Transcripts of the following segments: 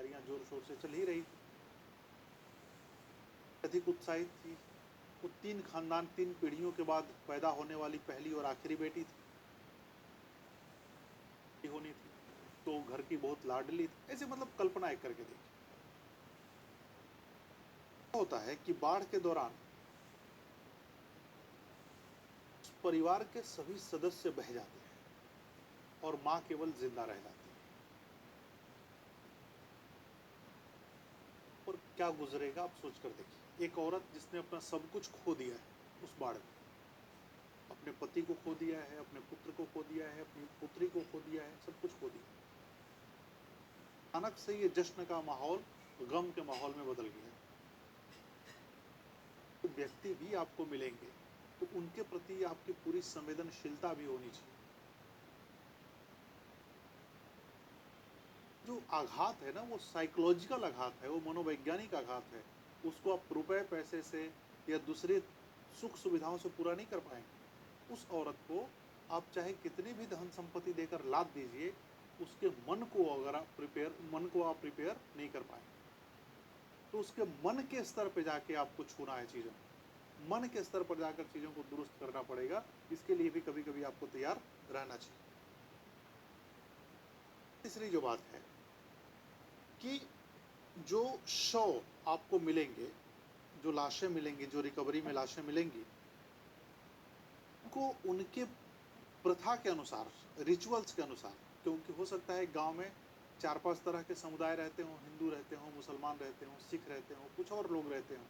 तैयारियां जोर शोर से चल ही रही थी, अधिक उत्साहित थी। वो 3 खानदान 3 पीढ़ियों के बाद पैदा होने वाली पहली और आखिरी बेटी थी, होनी थी, तो घर की बहुत लाडली थी। ऐसे मतलब कल्पना एक करके देखिए। होता है कि बाढ़ के दौरान परिवार के सभी सदस्य बह जाते हैं और मां केवल जिंदा रह जाती है। और क्या गुजरेगा आप सोच कर देखिए। एक औरत जिसने अपना सब कुछ खो दिया है उस बाढ़ में, अपने पति को खो दिया है, अपने पुत्र को खो दिया है, अपनी पुत्री को खो दिया है, सब कुछ खो दिया। अचानक से ये जश्न का माहौल गम के माहौल में बदल गया। तो व्यक्ति भी आपको मिलेंगे तो उनके प्रति आपकी पूरी संवेदनशीलता भी होनी चाहिए। जो आघात है ना वो साइकोलॉजिकल आघात है, वो मनोवैज्ञानिक आघात है। उसको आप रुपए पैसे से या दूसरे सुख सुविधाओं से पूरा नहीं कर पाएंगे। उस औरत को आप चाहे कितनी भी धन संपत्ति देकर लाद दीजिए, उसके मन को अगर आप प्रिपेयर नहीं कर पाएंगे। तो उसके मन के स्तर पर जाके आपको छूना है चीज़ों, मन के स्तर पर जाकर चीज़ों को दुरुस्त करना पड़ेगा। इसके लिए भी कभी कभी आपको तैयार रहना चाहिए। तीसरी जो बात है कि जो शव आपको मिलेंगे, जो लाशें मिलेंगी, जो रिकवरी में लाशें मिलेंगी, उनको उनके प्रथा के अनुसार, रिचुअल्स के अनुसार, क्योंकि हो सकता है गांव में 4-5 तरह के समुदाय रहते हों, हिंदू रहते हों, मुसलमान रहते हों, सिख रहते हों, कुछ और लोग रहते हों।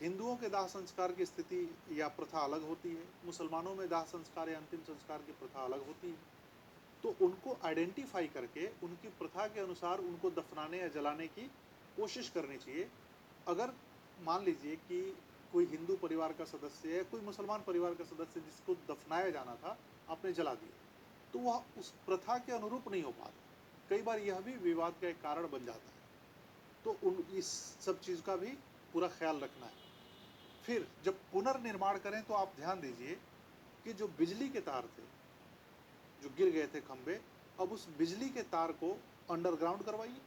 हिंदुओं के दाह संस्कार की स्थिति या प्रथा अलग होती है, मुसलमानों में दाह संस्कार या अंतिम संस्कार की प्रथा अलग होती है। तो उनको आइडेंटिफाई करके उनकी प्रथा के अनुसार उनको दफनाने या जलाने की कोशिश करनी चाहिए। अगर मान लीजिए कि कोई हिंदू परिवार का सदस्य या कोई मुसलमान परिवार का सदस्य जिसको दफनाया जाना था आपने जला दिया, तो वह उस प्रथा के अनुरूप नहीं हो पाता। कई बार यह भी विवाद का एक कारण बन जाता है। तो इस सब चीज़ का भी पूरा ख्याल रखना है। फिर जब पुनर्निर्माण करें तो आप ध्यान दीजिए कि जो बिजली के तार थे जो गिर गए थे खंबे, अब उस बिजली के तार को अंडरग्राउंड करवाइए।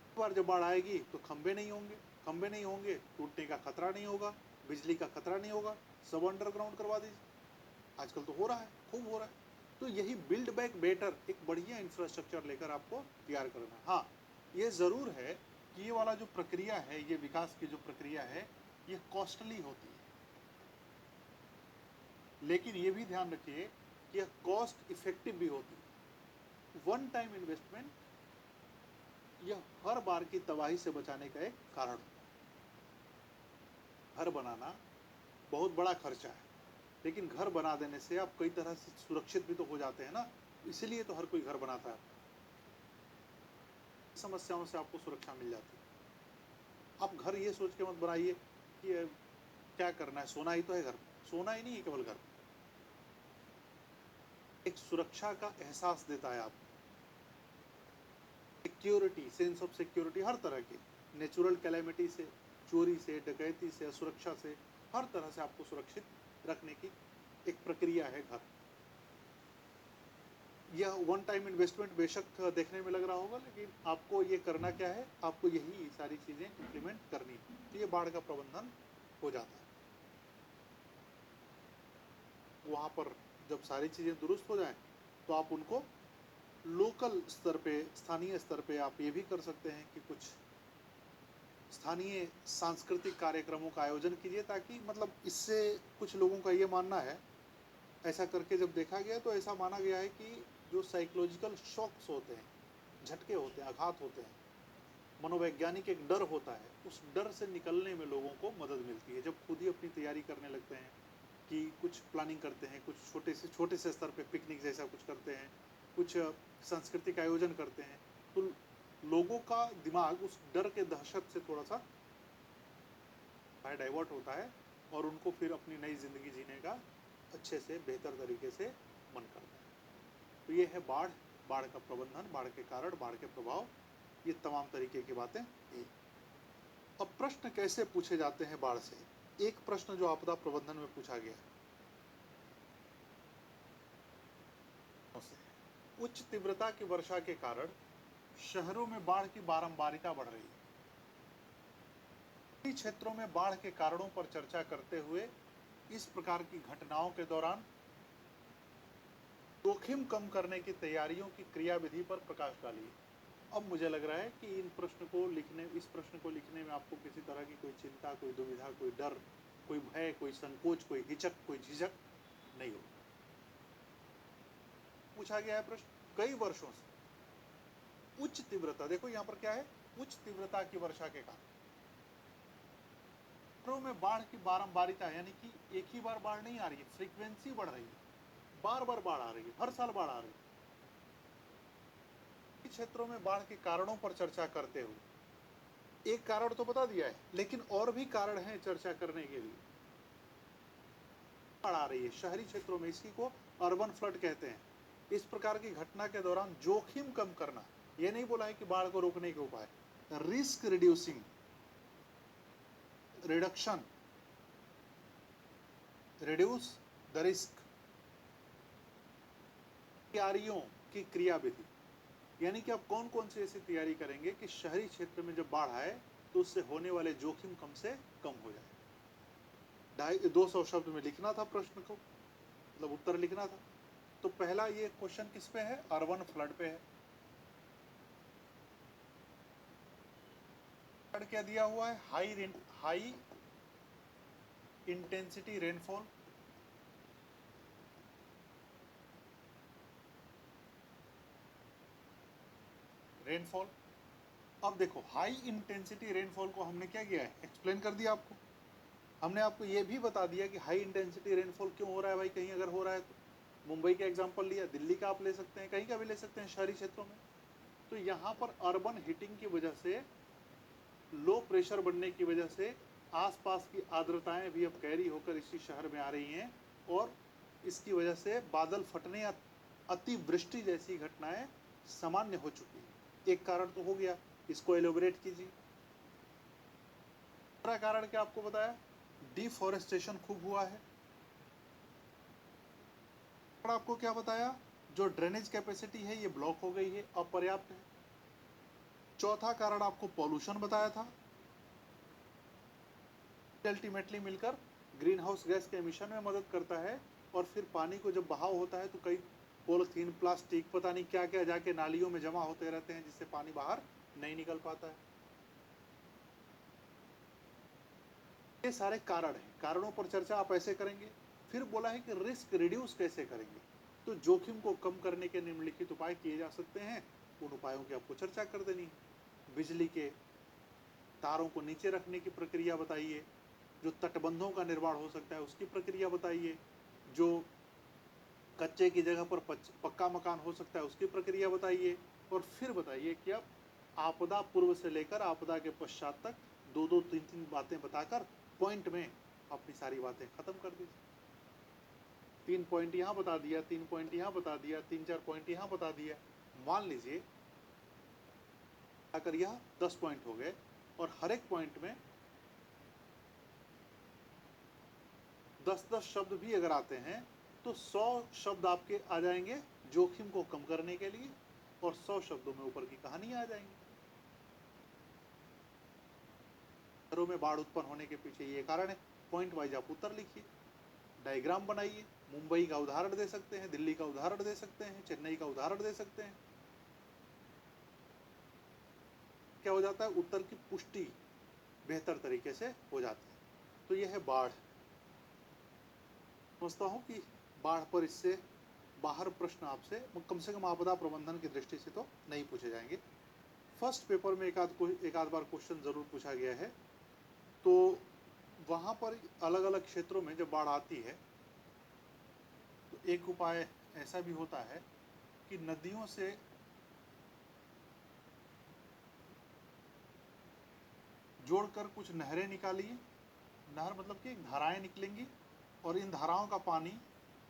एक बार जब बाढ़ आएगी तो खंबे नहीं होंगे, टूटने का खतरा नहीं होगा, बिजली का खतरा नहीं होगा, सब अंडरग्राउंड करवा दीजिए। आजकल तो हो रहा है, खूब हो रहा है। तो यही बिल्ड बैक बेटर, एक बढ़िया इंफ्रास्ट्रक्चर लेकर आपको तैयार करना है। हाँ, ये ज़रूर है कि ये वाला जो प्रक्रिया है, ये विकास की जो प्रक्रिया है, ये कॉस्टली होती है, लेकिन ये भी ध्यान रखिए कि यह कॉस्ट इफेक्टिव भी होती है। वन टाइम इन्वेस्टमेंट यह हर बार की तबाही से बचाने का एक कारण है। घर बनाना बहुत बड़ा खर्चा है, लेकिन घर बना देने से आप कई तरह से सुरक्षित भी तो हो जाते हैं ना, इसीलिए तो हर कोई घर बनाता है। समस्याओं से आपको सुरक्षा मिल जाती है। आप घर ये सोच के मत बनाइए कि क्या करना है, सोना ही तो है घर, सोना ही नहीं है केवल घर, एक सुरक्षा का एहसास देता है आपको। सिक्योरिटी, सेंस ऑफ सिक्योरिटी, हर तरह की नेचुरल कैलेमिटी से, चोरी से, डकैती से, असुरक्षा से, हर तरह से आपको सुरक्षित रखने की एक प्रक्रिया है घर। यह वन टाइम इन्वेस्टमेंट बेशक देखने में लग रहा होगा, लेकिन आपको ये करना क्या है, आपको यही सारी चीज़ें इम्प्लीमेंट करनी है, तो ये बाढ़ का प्रबंधन हो जाता है। वहाँ पर जब सारी चीज़ें दुरुस्त हो जाएं तो आप उनको लोकल स्तर पे, स्थानीय स्तर पे आप ये भी कर सकते हैं कि कुछ स्थानीय सांस्कृतिक कार्यक्रमों का आयोजन कीजिए, ताकि मतलब इससे कुछ लोगों का ये मानना है, ऐसा करके जब देखा गया तो ऐसा माना गया है कि जो साइकोलॉजिकल शॉक्स होते हैं, झटके होते हैं, आघात होते हैं, मनोवैज्ञानिक एक डर होता है, उस डर से निकलने में लोगों को मदद मिलती है। जब खुद ही अपनी तैयारी करने लगते हैं कि कुछ प्लानिंग करते हैं, कुछ छोटे से स्तर पे पिकनिक जैसा कुछ करते हैं, कुछ सांस्कृतिक आयोजन करते हैं, तो लोगों का दिमाग उस डर के दहशत से थोड़ा सा डाइवर्ट होता है और उनको फिर अपनी नई ज़िंदगी जीने का अच्छे से, बेहतर तरीके से मन करता है। तो ये है बाढ़, बाढ़ का प्रबंधन, बाढ़ के कारण, बाढ़ के प्रभाव, ये तमाम तरीके की बातें थी। अब प्रश्न कैसे पूछे जाते हैं बाढ़ से? एक प्रश्न जो आपदा प्रबंधन में पूछा गया, उच्च तीव्रता की वर्षा के कारण शहरों में बाढ़ की बारंबारिता बढ़ रही है। कई क्षेत्रों में बाढ़ के कारणों पर चर्चा करते हुए इस प्रकार की घटनाओं के दौरान जोखिम कम करने की तैयारियों की क्रियाविधि पर प्रकाश डालिए। अब मुझे लग रहा है कि इस प्रश्न को लिखने में आपको किसी तरह की कोई चिंता, कोई दुविधा, कोई डर, कोई भय, कोई संकोच, कोई हिचक, कोई झिझक नहीं हो। पूछा गया है प्रश्न, कई वर्षों से उच्च तीव्रता, देखो यहां पर क्या है, उच्च तीव्रता की वर्षा के कारण शहरों में बाढ़ की बारंबारिता, यानी कि एक ही बार बाढ़ नहीं आ रही है, फ्रीक्वेंसी बढ़ रही है, बार बार बाढ़ आ रही है, हर साल बाढ़ आ रही है। क्षेत्रों में बाढ़ के कारणों पर चर्चा करते हुए एक कारण तो बता दिया है, लेकिन और भी कारण हैं चर्चा करने के लिए। बाढ़ आ रही है शहरी क्षेत्रों में, इसी को अर्बन फ्लड कहते हैं। इस प्रकार की घटना के दौरान जोखिम कम करना, यह नहीं बोला है कि बाढ़ को रोकने के उपाय, risk reducing, reduction, reduce the risk, तैयारियों की क्रियाविधि, यानी कि आप कौन कौन सी ऐसी तैयारी करेंगे कि शहरी क्षेत्र में जब बाढ़ आए तो उससे होने वाले जोखिम कम से कम हो जाए। 200 शब्द में लिखना था प्रश्न को, मतलब उत्तर लिखना था। तो पहला ये क्वेश्चन किस पे है, अर्बन फ्लड पे है। फ्लड क्या दिया हुआ है, हाई इंटेंसिटी रेनफॉल, रेनफॉल। अब देखो हाई इंटेंसिटी रेनफॉल को हमने क्या किया है, एक्सप्लेन कर दिया आपको। हमने आपको ये भी बता दिया कि हाई इंटेंसिटी रेनफॉल क्यों हो रहा है भाई, कहीं अगर हो रहा है तो मुंबई का एग्जांपल लिया, दिल्ली का आप ले सकते हैं, कहीं का भी ले सकते हैं शहरी क्षेत्रों में। तो यहाँ पर अर्बन हीटिंग की वजह से, लो प्रेशर बनने की वजह से आसपास की आर्द्रताएं भी अब कैरी होकर इसी शहर में आ रही हैं, और इसकी वजह से बादल फटने या अतिवृष्टि जैसी घटनाएं सामान्य हो चुकी हैं। एक कारण तो हो गया, इसको एलोबरेट कीजिए। दूसरा कारण क्या आपको बताया, डिफॉरेस्टेशन खूब हुआ है। और आपको क्या बताया, जो ड्रेनेज कैपेसिटी है ये ब्लॉक हो गई है, अपर्याप्त है। चौथा कारण आपको पॉल्यूशन बताया था, अल्टीमेटली मिलकर ग्रीन हाउस गैस के एमिशन में मदद करता है, और फिर पानी को जब बहाव होता है तो कई पॉलिथीन, प्लास्टिक, पता नहीं क्या क्या जाके नालियों में जमा होते रहते हैं, जिससे पानी बाहर नहीं निकल पाता है। ये सारे कारण हैं, कारणों पर चर्चा आप ऐसे करेंगे। फिर बोला है कि रिस्क रिड्यूस कैसे करेंगे, तो जोखिम को कम करने के निम्नलिखित उपाय किए जा सकते हैं, उन उपायों की आपको चर्चा कर देनी है। बिजली के तारों को नीचे रखने की प्रक्रिया बताइए, जो तटबंधों का निर्माण हो सकता है उसकी प्रक्रिया बताइए, जो कच्चे की जगह पर पक्का मकान हो सकता है उसकी प्रक्रिया बताइए, और फिर बताइए कि अब आपदा पूर्व से लेकर आपदा के पश्चात तक दो दो तीन तीन बातें बताकर पॉइंट में अपनी सारी बातें खत्म कर दीजिए। 3 पॉइंट यहाँ बता दिया, 3 पॉइंट यहाँ बता दिया, 3-4 पॉइंट यहाँ बता दिया, मान लीजिए अगर यह 10 पॉइंट हो गए, और हर एक पॉइंट में 10-10 शब्द भी अगर आते हैं तो 100 शब्द आपके आ जाएंगे जोखिम को कम करने के लिए, और 100 शब्दों में ऊपर की कहानी आ जाएंगी। शहरों में बाढ़ उत्पन्न होने के पीछे ये कारण है, पॉइंट वाइज आप उत्तर लिखिए, डायग्राम बनाइए, मुंबई का उदाहरण दे सकते हैं, दिल्ली का उदाहरण दे सकते हैं, चेन्नई का उदाहरण दे सकते हैं। क्या हो जाता है, उत्तर की पुष्टि बेहतर तरीके से हो जाती है। तो यह है बाढ़। समझता हूँ कि बाढ़ पर इससे बाहर प्रश्न आपसे कम से कम आपदा प्रबंधन की दृष्टि से तो नहीं पूछे जाएंगे। फर्स्ट पेपर में एक आध बार क्वेश्चन जरूर पूछा गया है, तो वहाँ पर अलग अलग क्षेत्रों में जब बाढ़ आती है तो एक उपाय ऐसा भी होता है कि नदियों से जोड़कर कुछ नहरें निकालिए। नहर मतलब कि धाराएं निकलेंगी, और इन धाराओं का पानी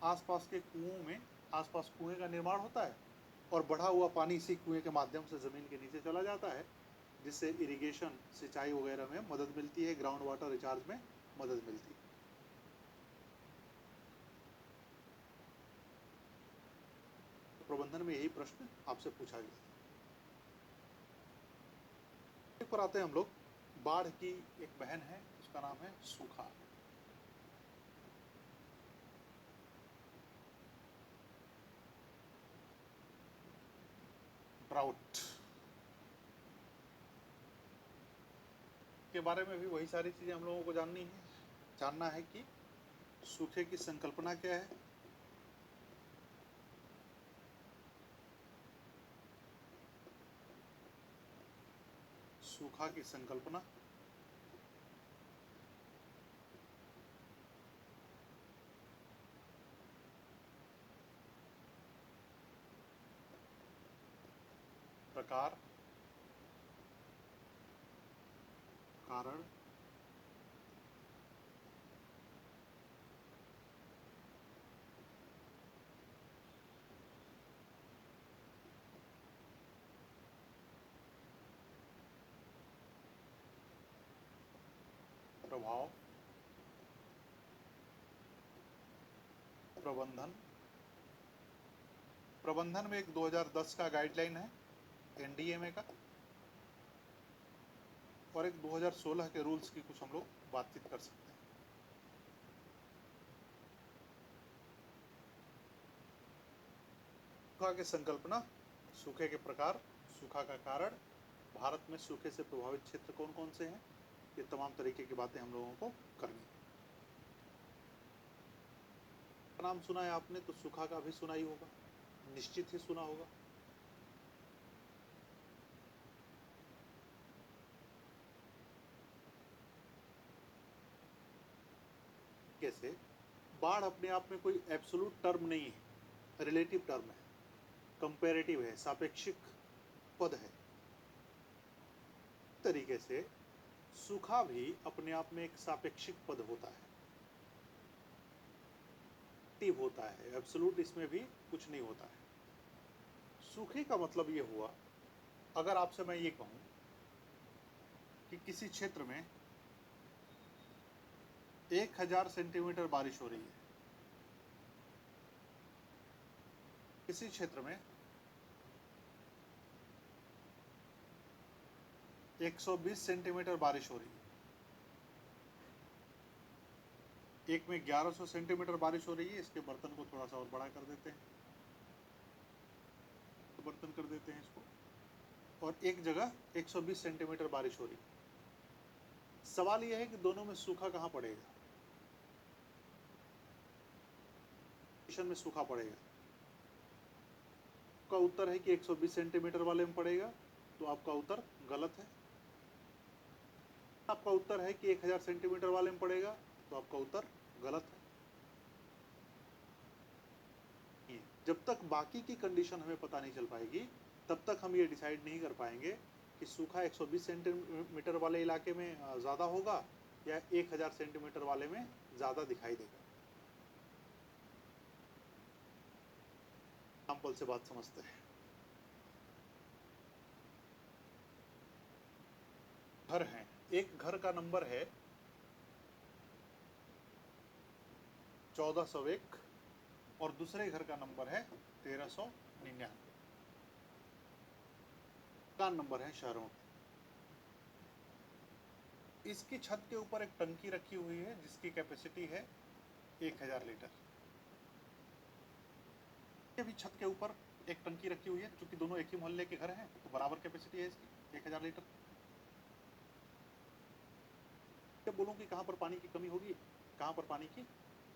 आसपास के कुओं में, आसपास कुएं का निर्माण होता है, और बढ़ा हुआ पानी इसी कुएं के माध्यम से ज़मीन के नीचे चला जाता है, जिससे इरिगेशन, सिंचाई वगैरह में मदद मिलती है, ग्राउंड वाटर रिचार्ज में मदद मिलती है। प्रबंधन में यही प्रश्न आपसे पूछा गया। पर आते हैं हम लोग। बाढ़ की एक बहन है, उसका नाम है सूखा। ड्राउट के बारे में भी वही सारी चीजें हम लोगों को जाननी है। जानना है कि सूखे की संकल्पना क्या है, सूखा की संकल्पना, प्रकार, कारण, प्रभाव, प्रबंधन। प्रबंधन में एक 2010 का गाइडलाइन है एनडीएमए का, और एक 2016 के रूल्स की कुछ हम लोग बातचीत कर सकते हैं। सूखा की संकल्पना, सूखे के प्रकार, सूखा का कारण, भारत में सूखे से प्रभावित क्षेत्र कौन कौन से हैं, ये तमाम तरीके की बातें हम लोगों को करनी है। नाम सुना है आपने तो सूखा का भी सुना ही होगा, निश्चित ही सुना होगा। कैसे? बाढ़ अपने आप में कोई एब्सोल्यूट टर्म नहीं है, रिलेटिव टर्म है, कंपैरेटिव है, सापेक्षिक पद है। तरीके से सूखा भी अपने आप में एक सापेक्षिक पद होता है, टिव होता है, एब्सोल्यूट इसमें भी कुछ नहीं होता है। सूखे का मतलब ये हुआ, अगर आपसे मैं ये कहूं कि किसी क्षेत्र में 1000 सेंटीमीटर बारिश हो रही है, किसी क्षेत्र में 120 सेंटीमीटर बारिश हो रही है, एक में 1100 सेंटीमीटर बारिश हो रही है, इसके बर्तन को थोड़ा सा और बड़ा कर देते हैं, तो बर्तन कर देते हैं इसको, और एक जगह 120 सेंटीमीटर बारिश हो रही है। सवाल यह है कि दोनों में सूखा कहां पड़ेगा, में सूखा पड़ेगा। का उत्तर है कि 120 सेंटीमीटर वाले में पड़ेगा, तो आपका उत्तर गलत है। आपका उत्तर है कि 1000 सेंटीमीटर वाले में पड़ेगा, तो आपका उत्तर गलत है। जब तक बाकी की कंडीशन हमें पता नहीं चल पाएगी, तब तक हम ये डिसाइड नहीं कर पाएंगे कि सूखा 120 सेंटीमीटर वाले इलाके में ज़्यादा होगा या 1000 सेंटीमीटर वाले में ज़्यादा दिखाई देगा। एग्जाम्पल से बात समझते हैं। घर हैं, एक घर का नंबर है 1401 और दूसरे घर का नंबर है 1399। का नंबर है शहरों में। इसकी छत के ऊपर एक टंकी रखी हुई है जिसकी कैपेसिटी है 1000 लीटर। ये भी छत के ऊपर एक टंकी रखी हुई है, क्योंकि दोनों एक ही मोहल्ले के घर हैं तो बराबर कैपेसिटी है इसकी 1000 लीटर। जब बोलूं कि कहां पर पानी की कमी होगी, कहां पर पानी की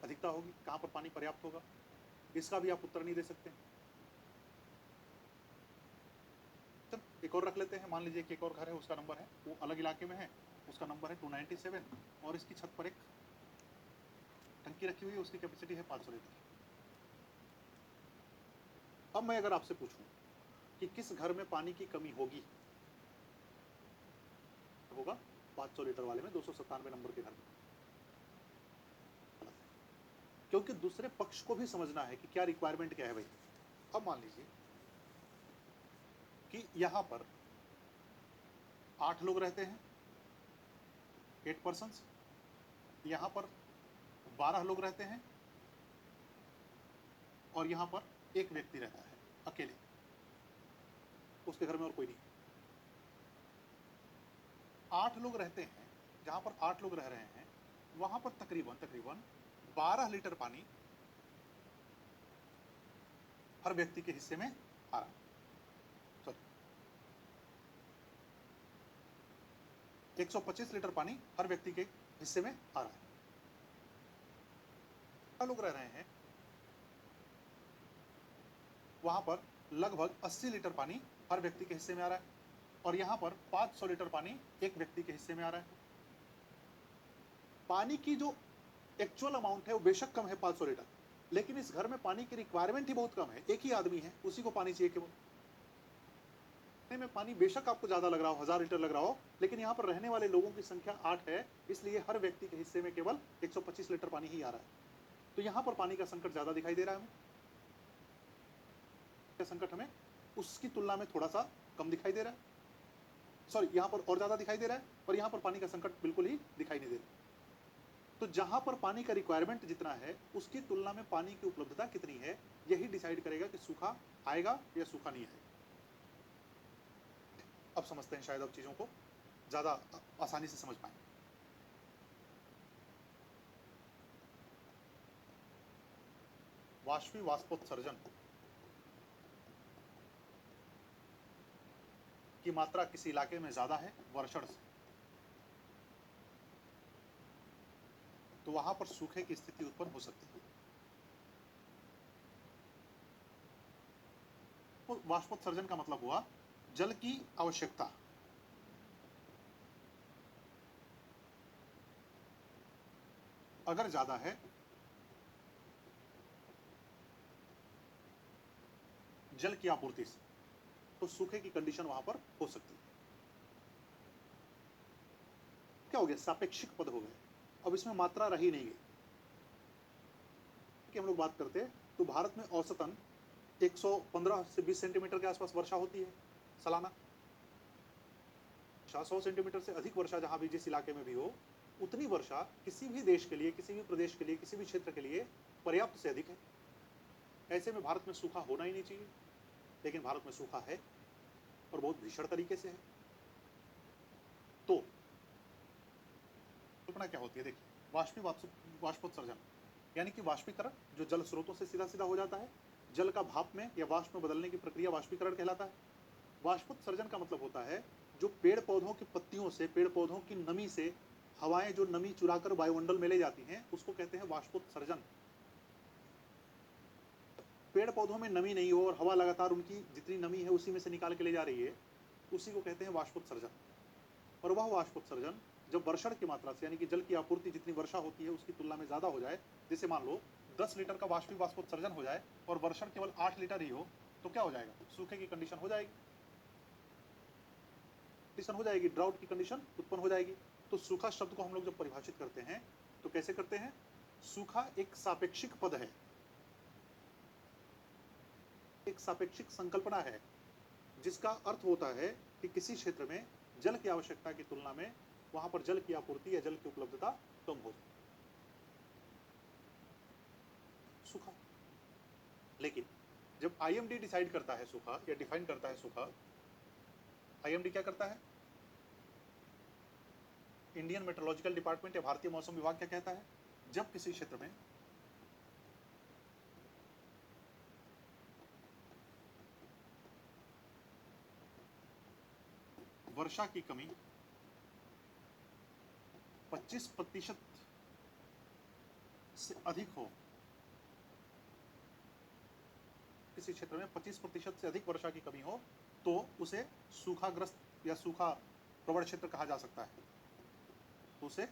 अधिकता होगी, कहां पर पानी पर्याप्त होगा, इसका भी आप उत्तर नहीं दे सकते। चल एक और रख लेते हैं। मान लीजिए कि एक और घर है, उसका नंबर है, वो अलग इलाके में है, उसका नंबर है 297 और इसकी छत पर एक टंकी रखी हुई है, उसकी कैपेसिटी है 500 लीटर। अब मैं अगर आपसे पूछूं कि किस घर में पानी की कमी होगी, होगा 500 लीटर वाले में, 297 नंबर के घर में। क्योंकि दूसरे पक्ष को भी समझना है कि क्या रिक्वायरमेंट क्या है भाई। अब मान लीजिए कि यहां पर 8 लोग रहते हैं, 8 पर्सन्स, यहां पर 12 लोग रहते हैं और यहां पर एक व्यक्ति रहता है अकेले, उसके घर में और कोई नहीं। 8 लोग रहते हैं, जहाँ पर 8 लोग रह रहे हैं, वहाँ पर तकरीबन 12 लीटर पानी हर व्यक्ति के हिस्से में आ रहा है। सॉरी, 125 लीटर पानी हर व्यक्ति के हिस्से में आ रहा है। 8 लोग रह रहे हैं, वहाँ पर लगभग 80 लीटर पानी हर व्यक्ति के हिस्से में आ रहा है, और यहाँ पर 500 लीटर पानी एक व्यक्ति के हिस्से में आ रहा है। पानी की जो एक्चुअल अमाउंट है वो बेशक कम है 500 लीटर, लेकिन इस घर में पानी की रिक्वायरमेंट ही बहुत कम है। एक ही आदमी है, उसी को पानी चाहिए केवल। में पानी बेशक आपको ज्यादा लग रहा हो, 1000 लीटर लग रहा हो, लेकिन यहाँ पर रहने वाले लोगों की संख्या 8 है, इसलिए हर व्यक्ति के हिस्से में केवल 125 लीटर पानी ही आ रहा है। तो यहाँ पर पानी का संकट ज्यादा दिखाई दे रहा है हमें। संकट हमें उसकी तुलना में थोड़ा सा कम दिखाई दे रहा है, सॉरी, यहाँ पर और ज्यादा दिखाई दे रहा है, और यहाँ पर पानी का संकट बिल्कुल ही दिखाई नहीं दे रहा। तो जहां पर पानी का रिक्वायरमेंट जितना है, उसकी तुलना में पानी की उपलब्धता कितनी है, यही डिसाइड करेगा कि सूखा आएगा या सूखा नहीं आएगा। अब समझते हैं, शायद अब चीजों को ज्यादा आसानी से समझ पाए। वाष्पोत्सर्जन की मात्रा किसी इलाके में ज्यादा है वर्षण से, तो वहां पर सूखे की स्थिति उत्पन्न हो सकती है। तो वाष्पोत्सर्जन का मतलब हुआ जल की आवश्यकता अगर ज्यादा है जल की आपूर्ति से, तो सूखे की कंडीशन वहां पर हो सकती है। क्या हो गया? सापेक्षिक पद हो गए। अब इसमें मात्रा रही नहीं गई कि हम लोग बात करते हैं तो भारत में औसतन 115 से 20 सेंटीमीटर के आसपास वर्षा होती है सालाना। 100 सेंटीमीटर से अधिक वर्षा जहां भी जिस इलाके में भी हो, उतनी वर्षा किसी भी देश के लिए, किसी भी प्रदेश के लिए, किसी भी क्षेत्र के लिए पर्याप्त से अधिक है। ऐसे में भारत में सूखा होना ही नहीं चाहिए, लेकिन भारत में सूखा है और बहुत भीषण तरीके से है। तो कल्पना क्या होती है? देखिए, वाष्पोत्सर्जन यानी कि वाष्पीकरण, जो जल स्रोतों से सीधा सीधा हो जाता है। जल का भाप में या वाष्प में बदलने की प्रक्रिया वाष्पीकरण कहलाता है। वाष्पोत्सर्जन का मतलब होता है जो पेड़ पौधों की पत्तियों से, पेड़ पौधों की नमी से हवाएं जो नमी चुराकर वायुमंडल में ले जाती हैं, उसको कहते हैं वाष्पोत्सर्जन। पेड़ पौधों में नमी नहीं हो और हवा लगातार उनकी जितनी नमी है उसी में से निकाल के ले जा रही है, उसी को कहते हैं वाष्पोत्सर्जन। और वह वाष्पोत्सर्जन जब वर्षण की मात्रा से, यानी कि जल की आपूर्ति जितनी वर्षा होती है उसकी तुलना में ज्यादा हो जाए, जैसे मान लो 10 लीटर का वाष्पोत्सर्जन हो जाए और वर्षण केवल 8 लीटर ही हो, तो क्या हो जाएगा? सूखे की कंडीशन हो जाएगी, ड्राउट की कंडीशन उत्पन्न हो जाएगी। तो सूखा शब्द को हम लोग जब परिभाषित करते हैं तो कैसे करते हैं? सूखा एक सापेक्षिक पद है, एक सापेक्षिक संकल्पना है, जिसका अर्थ होता है कि किसी क्षेत्र में जल की आवश्यकता की तुलना में वहां पर जल की आपूर्ति या जल की उपलब्धता कम हो जाए, सूखा। लेकिन जब आईएमडी डिसाइड करता है सूखा या डिफाइन करता है सूखा, आईएमडी क्या करता है? इंडियन मेट्रोलॉजिकल डिपार्टमेंट या भारतीय मौसम विभाग क्या कहता है? जब किसी क्षेत्र में वर्षा की कमी 25% से अधिक हो, किसी क्षेत्र में 25% से अधिक वर्षा की कमी हो, तो उसे सूखाग्रस्त या सूखा प्रवण क्षेत्र कहा जा सकता है। तो उसे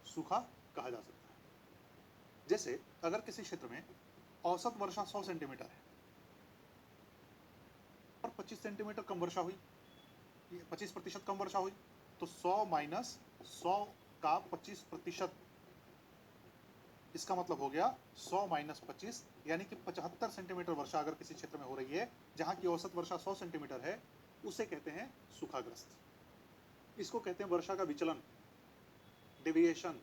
सूखा कहा जा सकता है। जैसे अगर किसी क्षेत्र में औसत वर्षा 100 सेंटीमीटर है और 25 सेंटीमीटर कम वर्षा हुई, 25% कम वर्षा हुई, तो 100 माइनस 100 का 25%, इसका मतलब हो गया 100 माइनस 25, यानी कि 75 सेंटीमीटर वर्षा अगर किसी क्षेत्र में हो रही है जहां की औसत वर्षा 100 सेंटीमीटर है, उसे कहते हैं सूखाग्रस्त। इसको कहते हैं वर्षा का विचलन, डेविएशन।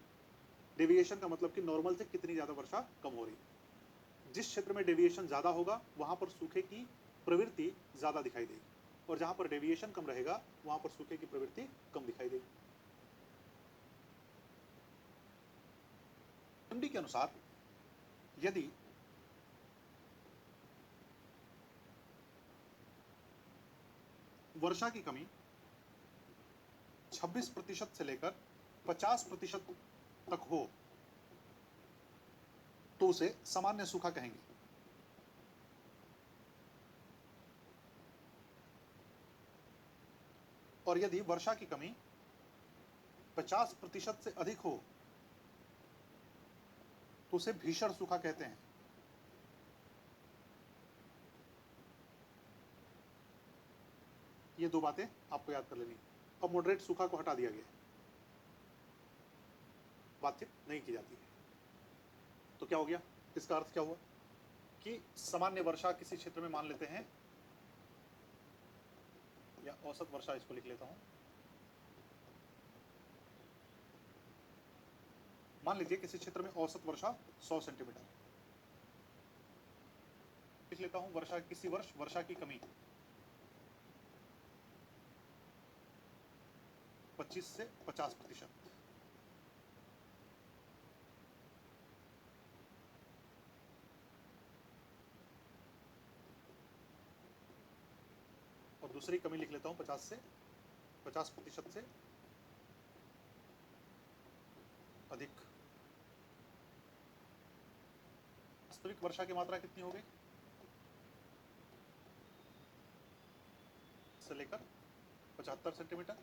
डेविएशन का मतलब कि नॉर्मल से कितनी ज्यादा वर्षा कम हो रही है। जिस क्षेत्र में डेविएशन ज्यादा होगा वहां पर सूखे की प्रवृत्ति ज्यादा दिखाई देगी। और जहां पर डेविएशन कम रहेगा वहां पर सूखे की प्रवृत्ति कम दिखाई देगी। एमडी के अनुसार यदि वर्षा की कमी 26% से लेकर 50% तक हो तो उसे सामान्य सूखा कहेंगे। और यदि वर्षा की कमी 50% से अधिक हो तो उसे भीषण सूखा कहते हैं। ये दो बातें आपको याद कर लेनी। अब मॉडरेट सूखा को हटा दिया गया, बातचीत नहीं की जाती है, तो क्या हो गया? इसका अर्थ क्या हुआ कि सामान्य वर्षा किसी क्षेत्र में मान लेते हैं, या औसत वर्षा इसको लिख लेता हूं। मान लीजिए किसी क्षेत्र में औसत वर्षा 100 सेंटीमीटर, लिख लेता हूं वर्षा, किसी वर्ष वर्षा की कमी 25 से 50%। और दूसरी कमी लिख लेता हूं 50% से अधिक। वास्तविक वर्षा की मात्रा कितनी हो गई? से लेकर 75 सेंटीमीटर,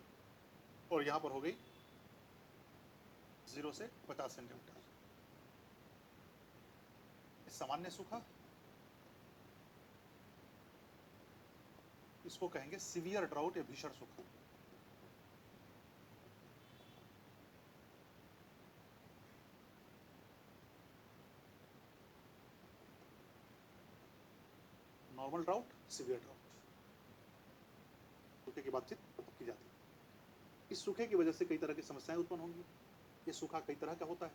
और यहां पर हो गई 0 से 50 सेंटीमीटर। सामान्य सूखा, इसको कहेंगे सीवियर ड्राउट या भीषण सूखा। नॉर्मल ड्राउट, सीवियर ड्राउट, सूखे की बातचीत की जाती है। इस सूखे की वजह से कई तरह की समस्याएं उत्पन्न होंगी। ये सूखा कई तरह का होता है,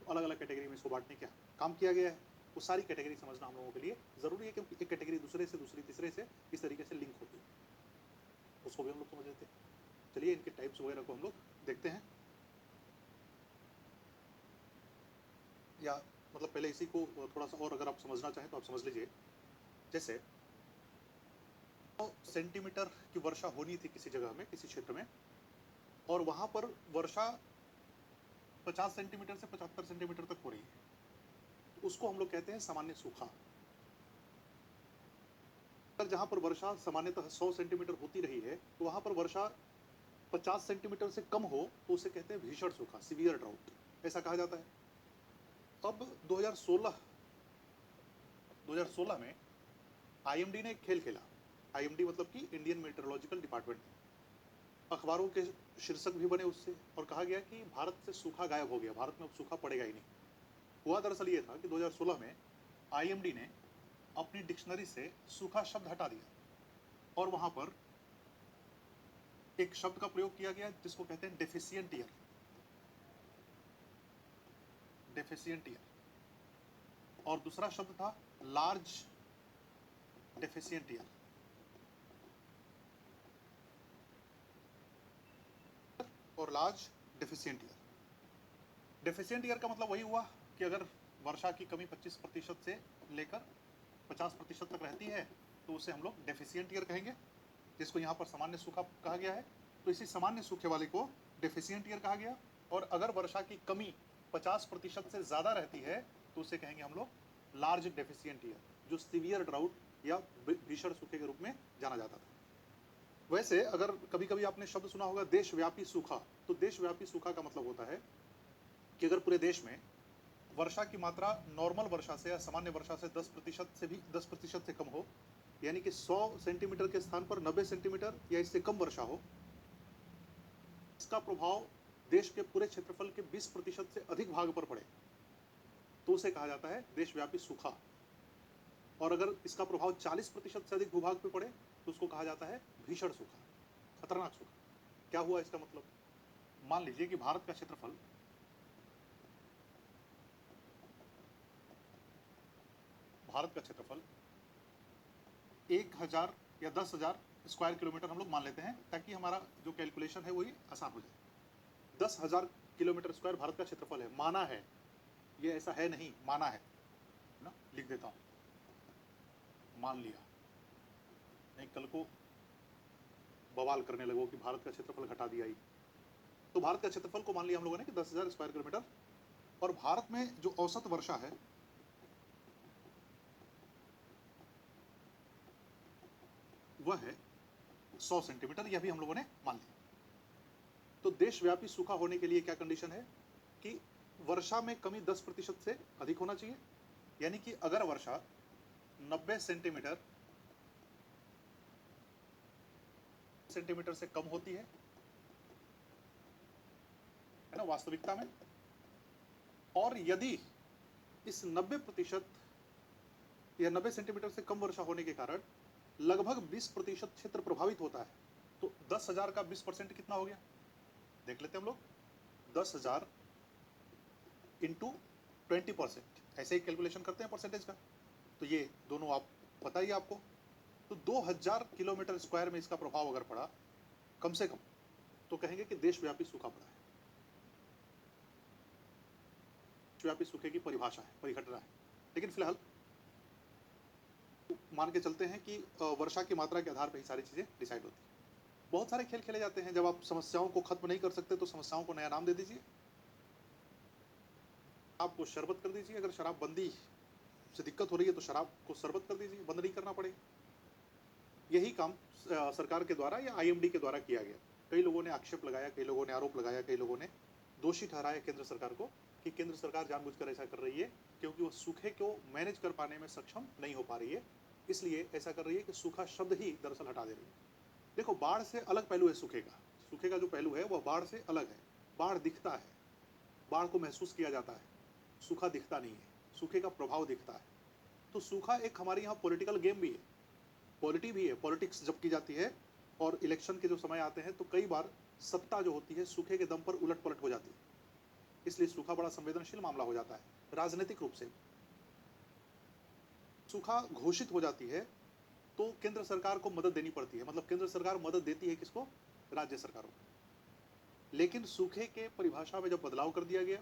तो अलग अलग कैटेगरी में इसको बांटने का काम किया गया है। वो सारी कैटेगरी समझना हम लोगों के लिए जरूरी है, क्योंकि एक कैटेगरी दूसरे से, दूसरी तीसरे से इस तरीके से लिंक होती है, उसको भी हम लोग समझ लेते हैं। चलिए इनके टाइप्स वगैरह को हम लोग देखते हैं, या मतलब पहले इसी को थोड़ा सा और अगर आप समझना चाहें तो आप समझ लीजिए। जैसे 100 सेंटीमीटर की वर्षा होनी थी किसी जगह में, किसी क्षेत्र में, और वहां पर वर्षा 50 सेंटीमीटर से 75 सेंटीमीटर तक हो रही है, तो उसको हम लोग कहते हैं सामान्य सूखा। अगर जहां पर वर्षा सामान्यतः 100 सेंटीमीटर होती रही है, तो वहां पर वर्षा 50 सेंटीमीटर से कम हो तो उसे कहते हैं भीषण सूखा, सीवियर ड्राउट, ऐसा कहा जाता है। अब 2016 में आईएमडी ने एक खेल खेला। आईएमडी मतलब कि इंडियन मेट्रोलॉजिकल डिपार्टमेंट। अखबारों के शीर्षक भी बने उससे, और कहा गया कि भारत से सूखा गायब हो गया, भारत में अब सूखा पड़ेगा ही नहीं। हुआ दरअसल ये था कि 2016 में आईएमडी ने अपनी डिक्शनरी से सूखा शब्द हटा दिया, और वहां पर एक शब्द का प्रयोग किया गया जिसको कहते हैं डेफिशिएंट ईयर। डेफिशिएंट ईयर, और दूसरा शब्द था लार्ज डेफिशिएंट ईयर। और large deficient year. Deficient year का मतलब वही हुआ कि अगर वर्षा की कमी 25% से लेकर 50% तक रहती है तो उसे हम लोग डेफिशिएंट ईयर कहेंगे, जिसको यहाँ पर सामान्य सूखा कहा गया है। तो इसी सामान्य सूखे वाले को डेफिशिएंट ईयर कहा गया। और अगर वर्षा की कमी 50% से ज़्यादा रहती है तो उसे कहेंगे हम लोग लार्ज डेफिशिएंट ईयर, जो सीवियर ड्राउट या भीषण सूखे के रूप में जाना जाता था। वैसे अगर कभी कभी आपने शब्द सुना होगा देशव्यापी सूखा, तो देशव्यापी सूखा का मतलब होता है कि अगर पूरे देश में वर्षा की मात्रा नॉर्मल वर्षा से या सामान्य वर्षा से 10% से कम हो, यानी कि 100 सेंटीमीटर के स्थान पर 90 सेंटीमीटर या इससे कम वर्षा हो, इसका प्रभाव देश के पूरे क्षेत्रफल के 20% से अधिक भाग पर पड़े तो उसे कहा जाता है देशव्यापी सूखा। और अगर इसका प्रभाव 40% से अधिक भूभाग पर पड़े तो उसको कहा जाता है भीषण सूखा, खतरनाक सूखा। क्या हुआ इसका मतलब? मान लीजिए कि भारत का क्षेत्रफल 1000 या 10,000 स्क्वायर किलोमीटर हम लोग मान लेते हैं, ताकि हमारा जो कैलकुलेशन है वही आसान हो जाए। 10,000 किलोमीटर स्क्वायर भारत का क्षेत्रफल है, माना है, ये ऐसा है नहीं, माना है ना, लिख देता हूँ, मान लिया, नहीं कल को बवाल करने लगो कि भारत का क्षेत्रफल घटा दिया ही। तो भारत का क्षेत्रफल को मान लिया हम लोगों ने कि 10,000 स्क्वायर किलोमीटर, और भारत में जो औसत वर्षा है वह है 100 सेंटीमीटर, यह भी हम लोगों ने मान लिया। तो देशव्यापी सूखा होने के लिए क्या कंडीशन है कि वर्षा में कमी 10% से अधिक होना चाहिए, यानी कि अगर वर्षा 90 सेंटीमीटर से कम होती है ना वास्तविकता में, और यदि इस 90% या 90 सेंटीमीटर से कम वर्षा होने के कारण लगभग 20% क्षेत्र प्रभावित होता है, तो 10,000 का 20% कितना हो गया, देख लेते हैं हम लोग। 10,000 इंटू 20%, ऐसे ही कैलकुलेशन करते हैं परसेंटेज का। तो ये दोनों आप पता ही आपको, तो 2,000 किलोमीटर स्क्वायर में इसका प्रभाव अगर पड़ा कम से कम, तो कहेंगे कि देशव्यापी सूखा पड़ा है। देशव्यापी सूखे की परिभाषा है, परिघटना है। लेकिन फिलहाल मान के चलते हैं कि वर्षा की मात्रा के आधार पर ही सारी चीजें डिसाइड होती है। बहुत सारे खेल खेले जाते हैं, जब आप समस्याओं को खत्म नहीं कर सकते तो समस्याओं को नया नाम दे दीजिए, आपको शरबत कर दीजिए, अगर शराब बंदी से दिक्कत हो रही है तो शराब को शरबत कर दीजिए, बंद नहीं करना पड़ेगा। यही काम सरकार के द्वारा या आईएमडी के द्वारा किया गया। कई लोगों ने आक्षेप लगाया, कई लोगों ने आरोप लगाया, कई लोगों ने दोषी ठहराया केंद्र सरकार को कि केंद्र सरकार जानबूझकर ऐसा कर रही है क्योंकि वो सूखे को मैनेज कर पाने में सक्षम नहीं हो पा रही है, इसलिए ऐसा कर रही है कि सूखा शब्द ही दरअसल हटा दे रही है। देखो, बाढ़ से अलग पहलू है सूखे का। सूखे का जो पहलू है वह बाढ़ से अलग है। बाढ़ दिखता है, बाढ़ को महसूस किया जाता है, सूखा दिखता नहीं है, सूखे का प्रभाव दिखता है। तो सूखा एक हमारे यहाँ पॉलिटिकल गेम भी है, पॉलिटी भी है। पॉलिटिक्स जब की जाती है और इलेक्शन के जो समय आते हैं तो कई बार सत्ता जो होती है सूखे के दम पर उलट पलट हो जाती है, इसलिए सूखा बड़ा संवेदनशील मामला हो जाता है। राजनीतिक रूप से सूखा घोषित हो जाती है तो केंद्र सरकार को मदद देनी पड़ती है, मतलब केंद्र सरकार मदद देती है किसको, राज्य सरकारों को। लेकिन सूखे के परिभाषा में जब बदलाव कर दिया गया,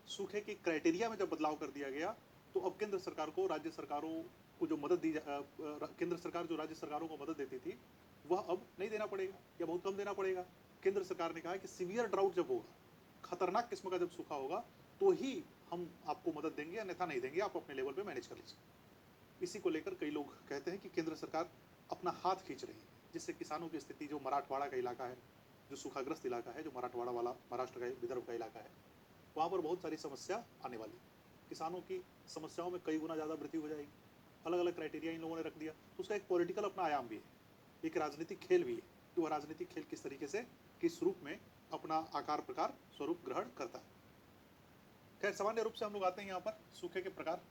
सूखे के क्राइटेरिया में जब बदलाव कर दिया गया, तो अब केंद्र सरकार को राज्य सरकारों को जो मदद दी केंद्र सरकार जो राज्य सरकारों को मदद देती थी वह अब नहीं देना पड़ेगा या बहुत कम देना पड़ेगा। केंद्र सरकार ने कहा है कि सीवियर ड्राउट जब होगा, खतरनाक किस्म का जब सूखा होगा, तो ही हम आपको मदद देंगे, अन्यथा नहीं देंगे, आप अपने लेवल पे मैनेज कर लीजिए। इसी को लेकर कई लोग कहते हैं कि केंद्र सरकार अपना हाथ खींच रही है, जिससे किसानों की स्थिति, जो मराठवाड़ा का इलाका है, जो सूखाग्रस्त इलाका है, जो मराठवाड़ा वाला महाराष्ट्र का विदर्भ का इलाका है, वहाँ पर बहुत सारी समस्या आने वाली है। किसानों की समस्याओं में कई गुना ज़्यादा वृद्धि हो जाएगी। अलग अलग क्राइटेरिया इन लोगों ने रख दिया, तो उसका एक पॉलिटिकल अपना आयाम भी है, एक राजनीतिक खेल भी है कि वह राजनीतिक खेल किस तरीके से, किस रूप में अपना आकार प्रकार स्वरूप ग्रहण करता है। खैर, सामान्य रूप से हम लोग आते हैं यहाँ पर सूखे के प्रकार।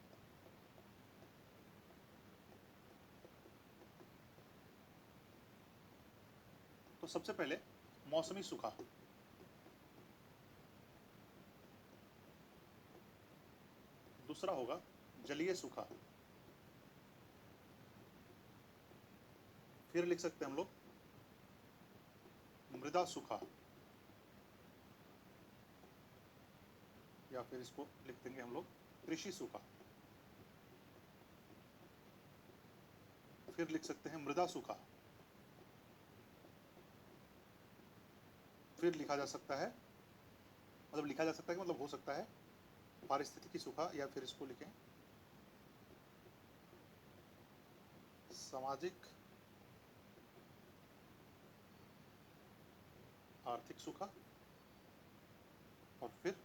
तो सबसे पहले मौसमी सूखा, दूसरा होगा जलीय सूखा, फिर लिख सकते हैं हम लोग मृदा सूखा, या फिर इसको लिख देंगे हम लोग कृषि सूखा, फिर लिख सकते हैं मृदा सूखा, फिर लिखा जा सकता है, मतलब लिखा जा सकता है कि मतलब हो सकता है पारिस्थितिकी सूखा, या फिर इसको लिखें सामाजिक आर्थिक सूखा, और फिर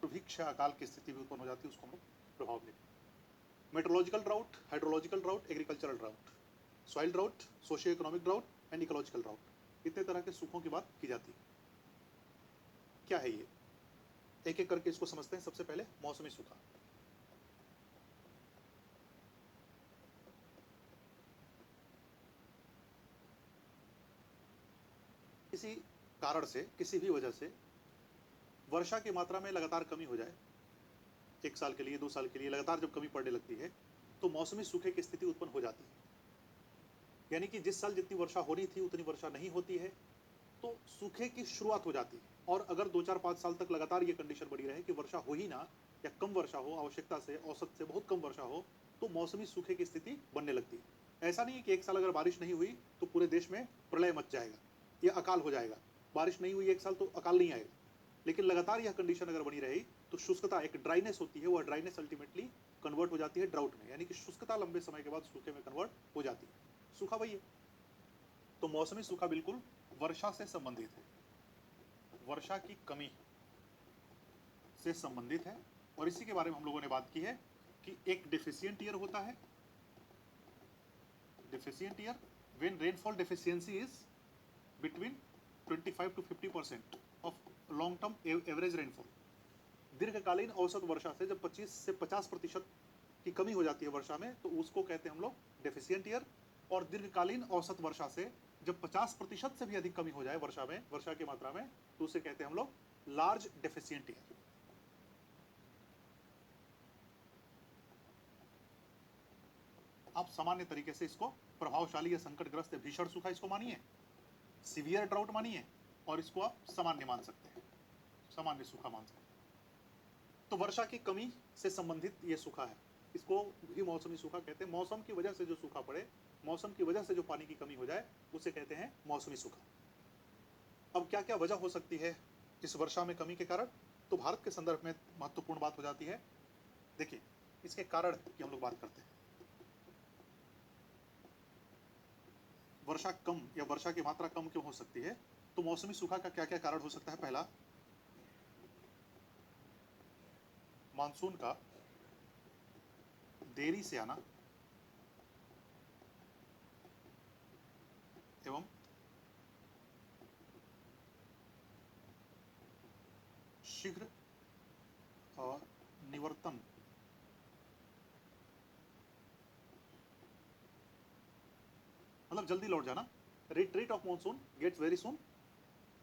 दुर्भिक्ष अकाल की स्थिति भी उत्पन्न हो जाती है, उसको हम लोग प्रभाव देते हैं। Meteorological drought, hydrological drought, agricultural drought, soil drought, socio economic drought and ecological drought, इतने तरह के सूखों की बात की जाती है। क्या है ये, एक एक करके इसको समझते हैं। सबसे पहले मौसमी सूखा। किसी कारण से, किसी भी वजह से वर्षा की मात्रा में लगातार कमी हो जाए, 1 साल के लिए, 2 साल के लिए लगातार जब कमी पड़ने लगती है, तो मौसमी सूखे की स्थिति उत्पन्न हो जाती है। यानी कि जिस साल जितनी वर्षा होनी थी, उतनी वर्षा नहीं होती है, तो सूखे की शुरुआत हो जाती है। और अगर 2, 4, 5 साल तक लगातार ये कंडीशन बनी रहे कि वर्षा हो ही ना, या कम वर्षा हो, आवश्यकता से, औसत से बहुत कम वर्षा हो, तो मौसमी सूखे की स्थिति बनने लगती है। ऐसा नहीं है कि 1 साल अगर बारिश नहीं हुई, तो पूरे देश में प्रलय मच जाएगा या अकाल हो जाएगा। बारिश नहीं हुई 1 साल तो अकाल नहीं आएगा। लेकिन लगातार यह कंडीशन अगर बनी रही, तो शुष्कता, एक ड्राइनेस होती है, वह ड्राइनेस अल्टीमेटली कन्वर्ट हो जाती है ड्राउट में, यानी कि शुष्कता लंबे समय के बाद सूखे में कन्वर्ट हो जाती है। सूखा वही है। तो मौसमी सूखा बिल्कुल वर्षा से संबंधित है, वर्षा की कमी से संबंधित है। और इसी के बारे में हम लोगों ने बात की है कि एक डेफिशिएंट ईयर होता है, deficient year when rainfall deficiency is between 25 to 50% of long term average rainfall. दीर्घकालीन औसत वर्षा से जब 25 से 50% की कमी हो जाती है वर्षा में, तो उसको कहते हैं हम लोग डेफिशिएंट ईयर। और दीर्घकालीन औसत वर्षा से जब 50% से भी अधिक कमी हो जाए वर्षा में, वर्षा की मात्रा में, तो उसे कहते हैं हम लोग लार्ज डेफिशिएंट ईयर। आप सामान्य तरीके से इसको प्रभावशाली या संकटग्रस्त या भीषण सूखा इसको मानिए, सीवियर ड्राउट मानिए, और इसको आप सामान्य मान सकते हैं, सामान्य सूखा मान सकते हैं। तो वर्षा की कमी से संबंधित ये सूखा है, इसको भी मौसमी सूखा कहते हैं। मौसम की वजह से जो सूखा पड़े, मौसम की वजह से जो पानी की कमी हो जाए, उसे कहते हैं मौसमी सूखा। अब क्या क्या वजह हो सकती है इस वर्षा में कमी के कारण? तो भारत के संदर्भ में महत्वपूर्ण बात हो जाती है। देखिए, इसके कारण की हम लोग बात करते हैं। वर्षा कम या वर्षा की मात्रा कम क्यों हो सकती है? तो मौसमी सूखा का क्या क्या कारण हो सकता है? पहला, मानसून का देरी से आना एवं शीघ्र निवर्तन, मतलब जल्दी लौट जाना। Retreat of monsoon gets very soon,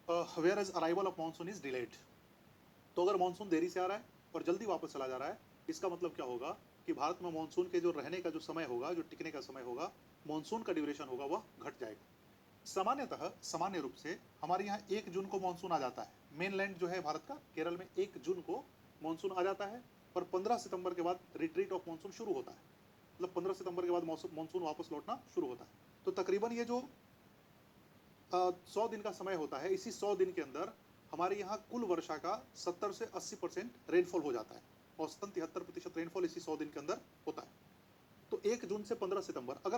whereas arrival of monsoon is delayed. तो अगर मानसून देरी से आ रहा है और जल्दी वापस चला जा रहा है, इसका मतलब क्या होगा कि भारत में मानसून के जो रहने का जो समय होगा, जो टिकने का समय होगा, मानसून का ड्यूरेशन होगा, वह घट जाएगा। सामान्यतः, सामान्य रूप से हमारे यहाँ 1 जून को मानसून आ जाता है। मेनलैंड जो है भारत का, केरल में 1 जून को मानसून आ जाता है, और 15 सितंबर के बाद रिट्रीट ऑफ मानसून शुरू होता है। मतलब 15 सितंबर के बाद मानसून वापस लौटना शुरू होता है। तो तकरीबन ये जो 100 दिन का समय होता है, इसी 100 दिन के अंदर हमारे यहाँ कुल वर्षा का 70 से 80% रेनफॉल हो जाता है। औसतन 73% रेनफॉल इसी 100 दिन के अंदर होता है। तो 1 जून से 15 सितंबर अगर